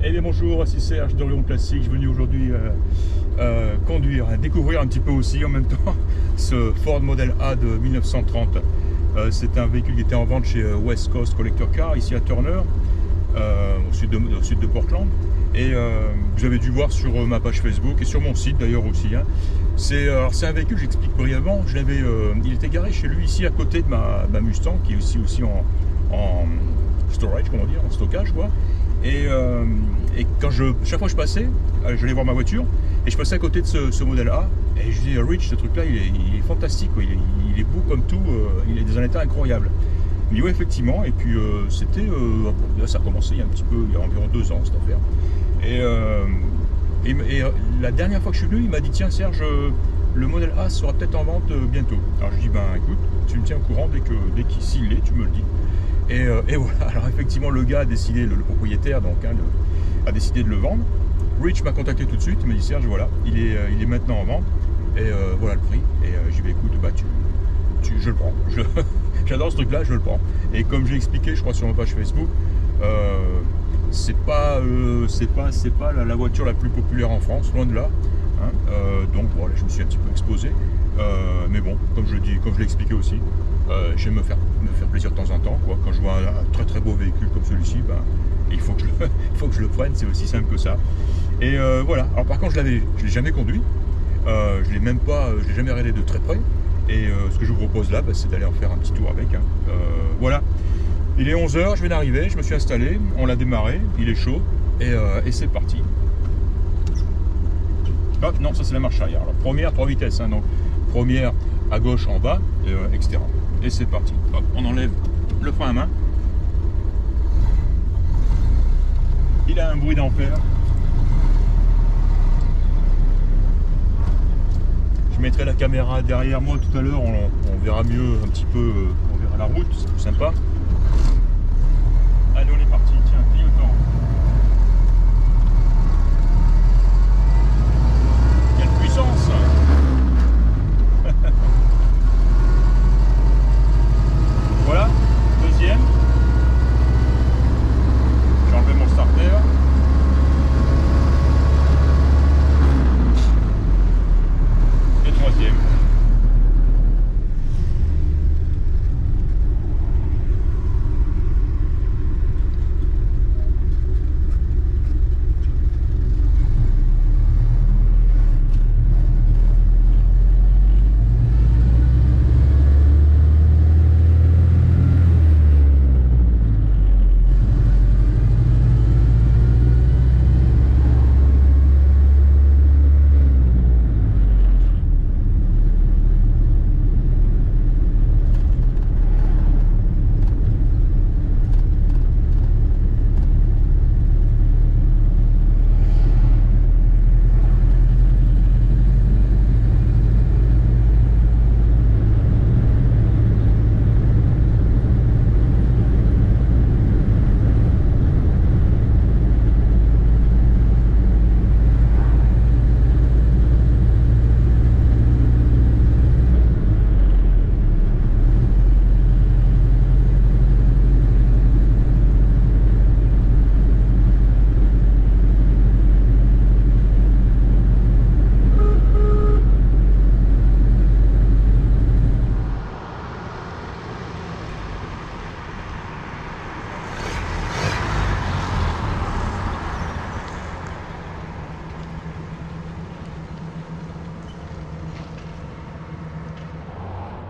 Eh bien bonjour, c'est Serge d'Orion Classique. Je suis venu aujourd'hui conduire, découvrir un petit peu aussi en même temps ce Ford Model A de 1930. C'est un véhicule qui était en vente chez West Coast Collector Car, ici à Turner, au sud de Portland. Et vous avez dû voir sur ma page Facebook et sur mon site d'ailleurs aussi. Hein. C'est un véhicule, j'explique brièvement. Il était garé chez lui ici à côté de ma Mustang, qui est aussi en storage, comment dire, en stockage quoi. Et chaque fois que je passais, j'allais voir ma voiture et je passais à côté de ce modèle A et je dis Rich, ce truc là il est fantastique quoi. Il est beau comme tout, il est dans un état incroyable. Il me dit ouais effectivement, et puis là ça a commencé il y a environ 2 ans cette affaire. Et la dernière fois que je suis venu, il m'a dit tiens Serge, le modèle A sera peut-être en vente bientôt. Alors je dis ben écoute, tu me tiens au courant dès qu'il l'est, tu me le dis. Et voilà, alors effectivement le gars a décidé, le propriétaire donc, hein, a décidé de le vendre. Rich m'a contacté tout de suite, il m'a dit Serge voilà, il est maintenant en vente, et voilà le prix. Et j'ai dit écoute, bah je le prends, j'adore ce truc là, je le prends. Et comme j'ai expliqué je crois sur ma page Facebook, c'est pas la voiture la plus populaire en France, loin de là. Hein. Donc voilà, je me suis un petit peu exposé. Mais bon, comme je l'ai expliqué aussi, j'aime me faire plaisir de temps en temps, quoi. Quand je vois un très très beau véhicule comme celui-ci, ben, il faut que je le prenne, c'est aussi simple que ça. Et voilà. Alors par contre, je l'ai jamais conduit, je l'ai jamais regardé de très près. Et ce que je vous propose là, ben, c'est d'aller en faire un petit tour avec. Hein. Voilà. Il est 11 h, je viens d'arriver, je me suis installé, on l'a démarré, il est chaud, et c'est parti. Ah, non, ça c'est la marche arrière. Alors, première, 3 vitesses, hein, donc première à gauche en bas, etc. Et c'est parti. Hop, on enlève le frein à main. Il a un bruit d'enfer. Je mettrai la caméra derrière moi tout à l'heure, on verra mieux un petit peu, on verra la route, c'est plus sympa. Allez, on est parti, tiens, clignotant. Quelle puissance! Voilà, deuxième. J'ai enlevé mon starter. Et troisième.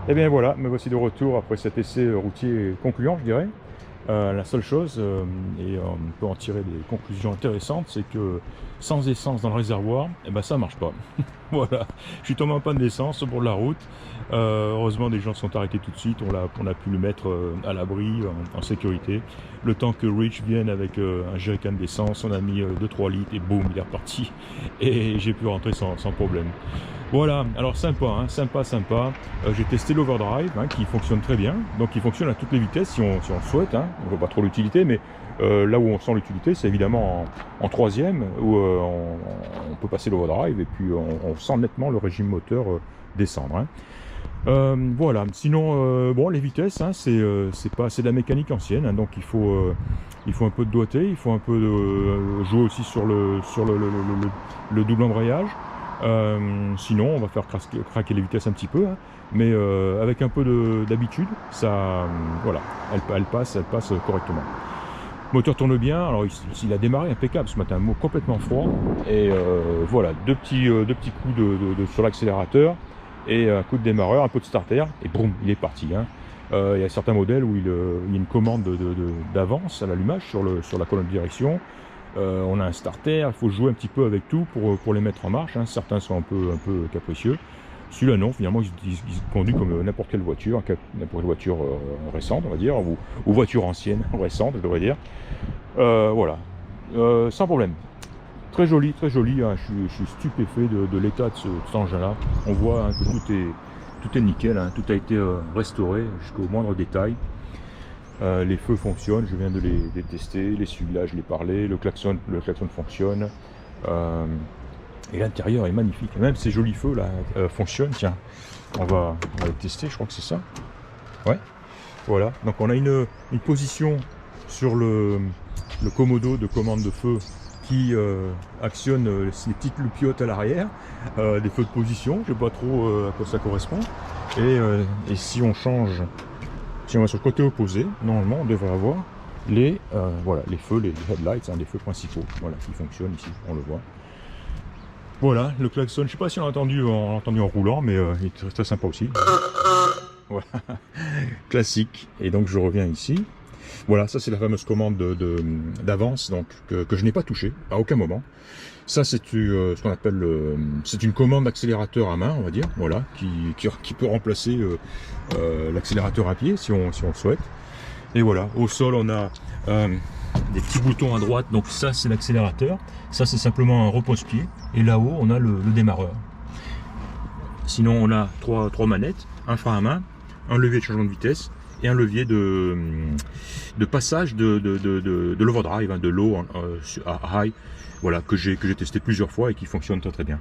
Et bien voilà, me voici de retour après cet essai routier concluant, je dirais. La seule chose, et on peut en tirer des conclusions intéressantes, c'est que sans essence dans le réservoir, eh ben ça marche pas. Voilà, je suis tombé en panne d'essence au bord de la route. Heureusement, des gens se sont arrêtés tout de suite. On a pu le mettre à l'abri, en sécurité. Le temps que Rich vienne avec un jerrycan d'essence, on a mis 2-3 litres et boum, il est reparti. Et j'ai pu rentrer sans problème. Voilà, alors sympa, hein, sympa. J'ai testé l'overdrive, hein, qui fonctionne très bien. Donc il fonctionne à toutes les vitesses si on souhaite. Hein. On ne voit pas trop l'utilité, mais là où on sent l'utilité, c'est évidemment en troisième, où on peut passer l'overdrive et puis on sent nettement le régime moteur descendre. Hein. Voilà, sinon bon, les vitesses, hein, c'est de la mécanique ancienne, hein, donc il faut Il faut un peu de doigté, il faut un peu de jouer aussi sur le double embrayage. Sinon, on va faire craquer les vitesses un petit peu, hein. Mais avec un peu d'habitude, ça, voilà, elle passe correctement. Le moteur tourne bien. Alors il a démarré impeccable ce matin, complètement froid. Et voilà, deux petits coups sur l'accélérateur et un coup de démarreur, un peu de starter, et boum, il est parti, hein. Il y a certains modèles où il y a une commande d'avance à l'allumage sur la colonne de direction. On a un starter, il faut jouer un petit peu avec tout pour les mettre en marche, hein. Certains sont un peu capricieux. Celui-là non, finalement il conduit comme n'importe quelle voiture récente, on va dire, ou voiture ancienne, récente je devrais dire. Voilà, sans problème. Très joli, hein. Je suis stupéfait de l'état de cet engin-là. On voit, hein, que tout est nickel, hein. Tout a été restauré jusqu'au moindre détail. Les feux fonctionnent, je viens de les tester, l'essuie-glace, je l'ai parlé, le klaxon fonctionne. Et l'intérieur est magnifique. Même ces jolis feux là fonctionnent. Tiens, on va les tester, je crois que c'est ça. Ouais, voilà. Donc on a une position sur le commodo de commande de feu qui actionne les petites loupiottes à l'arrière, des feux de position, je ne sais pas trop à quoi ça correspond. Et si on change, si on va sur le côté opposé, normalement on devrait avoir les feux, les headlights, hein, les feux principaux, voilà, qui fonctionnent ici, on le voit. Voilà, le klaxon, je ne sais pas si on l'a entendu en roulant, mais il est très sympa aussi. Voilà, classique. Et donc je reviens ici. Voilà, ça c'est la fameuse commande d'avance, donc que je n'ai pas touché à aucun moment. Ça c'est ce qu'on appelle c'est une commande d'accélérateur à main, on va dire, voilà, qui peut remplacer l'accélérateur à pied si on le souhaite. Et voilà, au sol on a des petits boutons à droite, donc ça c'est l'accélérateur, ça c'est simplement un repose-pied, et là-haut on a le démarreur. Sinon on a trois manettes, un frein à main, un levier de changement de vitesse et un levier de passage de l'overdrive, hein, de low à high, voilà, que j'ai testé plusieurs fois et qui fonctionne très bien.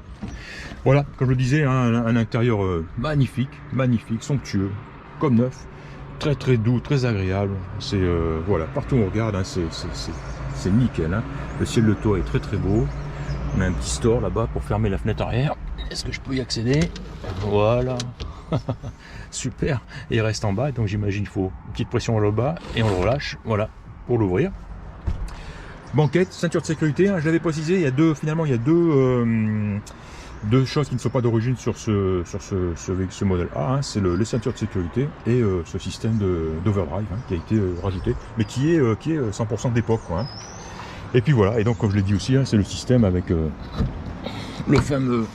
Voilà, comme je le disais, hein, un intérieur magnifique, somptueux, comme neuf, très doux, très agréable. C'est voilà, partout où on regarde, hein, c'est nickel, hein. Le ciel de toit est très beau. On a un petit store là-bas pour fermer la fenêtre arrière. Est-ce que je peux y accéder? Voilà. Super. Et il reste en bas, donc j'imagine qu'il faut une petite pression là-bas et on le relâche, voilà, pour l'ouvrir. Banquette, ceinture de sécurité, hein, je l'avais précisé, il y a deux choses qui ne sont pas d'origine sur ce modèle A, hein. C'est les ceintures de sécurité et ce système d'overdrive, hein, qui a été rajouté, mais qui est 100% d'époque, hein. Et puis voilà, et donc comme je l'ai dit aussi, hein, c'est le système avec le fameux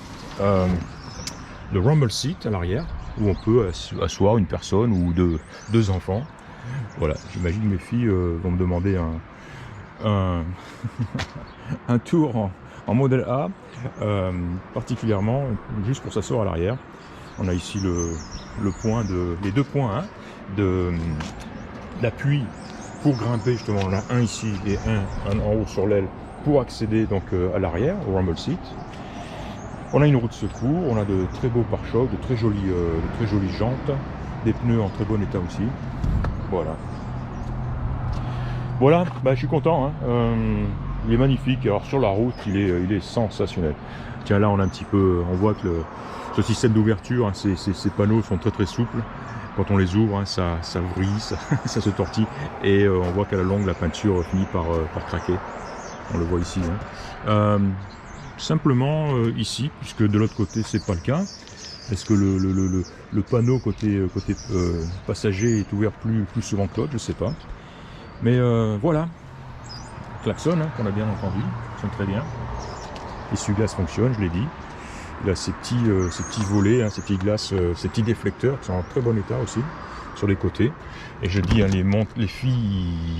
le rumble seat à l'arrière, où on peut asseoir une personne ou deux enfants. Voilà, j'imagine mes filles vont me demander un tour en modèle A, particulièrement juste pour s'asseoir à l'arrière. On a ici les deux points, hein, d'appui pour grimper, justement. On a un ici et un en haut sur l'aile pour accéder donc à l'arrière, au rumble seat. On a une roue de secours, on a de très beaux pare-chocs, de très jolies jantes, des pneus en très bon état aussi. Voilà. Voilà, bah, je suis content, hein. Il est magnifique. Alors sur la route, il est sensationnel. Tiens, là on a un petit peu, on voit que ce système d'ouverture, hein, ces panneaux sont très souples. Quand on les ouvre, hein, ça vrille, ça se tortille, et on voit qu'à la longue la peinture finit par craquer. On le voit ici, hein. Simplement ici, puisque de l'autre côté c'est pas le cas. Est-ce que le panneau côté passager est ouvert plus souvent que l'autre? Je sais pas. Mais voilà. Klaxon, hein, qu'on a bien entendu, fonctionne très bien. L'essuie-glace fonctionne, je l'ai dit. Il a ces petits volets, hein, ces petits déflecteurs qui sont en très bon état aussi sur les côtés. Et je dis, hein, les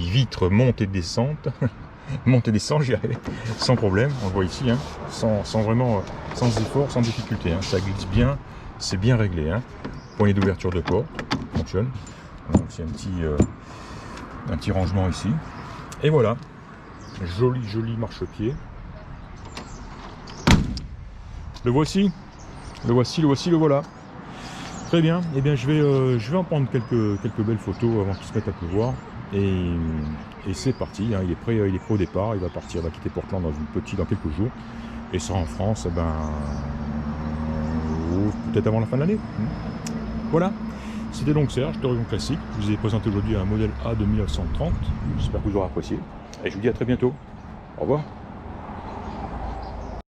vitres montent et descendent. Monte et descend, j'y arrive sans problème, on le voit ici, hein, sans effort, sans difficulté, hein. Ça glisse bien, c'est bien réglé, hein. Poignée d'ouverture de porte, fonctionne. Donc c'est un petit rangement ici. Et voilà, joli marchepied. Le voici, le voilà. Très bien, et bien je vais en prendre quelques belles photos avant qu'il se mette à pleuvoir. Et et c'est parti, hein, il est prêt au départ, il va partir, il va quitter Portland dans quelques jours, et sera en France, peut-être avant la fin de l'année. Voilà, c'était donc Serge de Horizon Classique. Je vous ai présenté aujourd'hui un modèle A de 1930. J'espère que vous aurez apprécié. Et je vous dis à très bientôt. Au revoir.